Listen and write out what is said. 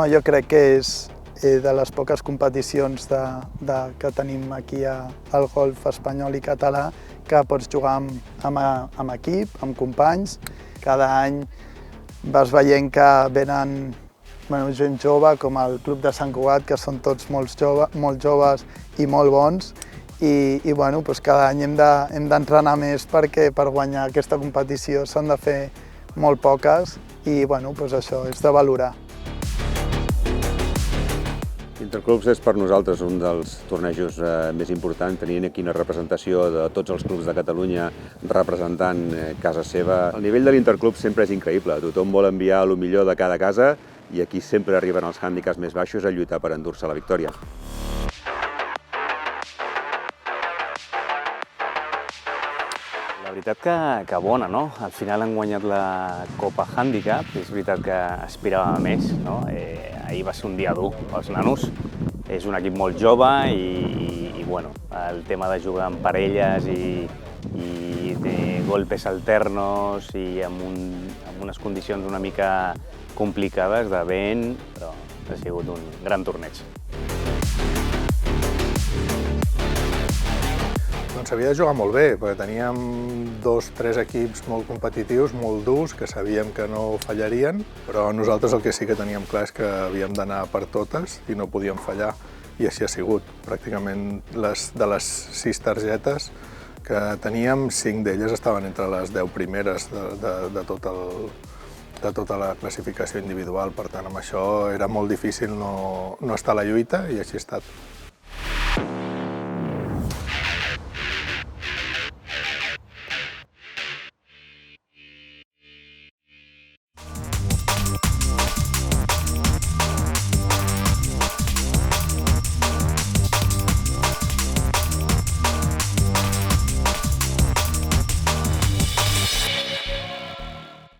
Jo crec que és de les poques competicions que tenim aquí al golf espanyol i català que pots jugar amb equip, amb companys. Cada any vas veient que venen gent jove, com el Club de Sant Cugat, que són tots molt joves i molt bons. I cada any hem d'entrenar més perquè per guanyar aquesta competició s'han de fer molt poques i això és de valorar. Interclubs és per nosaltres un dels tornejos més importants, tenint aquí una representació de tots els clubs de Catalunya representant casa seva. El nivell de l'Interclub sempre és increïble, tothom vol enviar el millor de cada casa i aquí sempre arriben els hàndicaps més baixos a lluitar per endur-se la victòria. La veritat que bona, no? Al final han guanyat la Copa Handicap, és veritat que aspirava a més, no? Ahir va ser un dia dur pels nanos, és un equip molt jove i el tema de jugar en parelles i de golpes alternos i amb unes condicions una mica complicades de vent, però ha sigut un gran torneig. Doncs s'havia de jugar molt bé, perquè teníem 2 o 3 equips molt competitius, molt durs, que sabíem que no fallarien, però nosaltres el que sí que teníem clar és que havíem d'anar per totes i no podíem fallar, i així ha sigut. Pràcticament de les 6 targetes que teníem, 5 d'elles estaven entre les 10 primeres de tota la classificació individual, per tant amb això era molt difícil no estar a la lluita i així ha estat.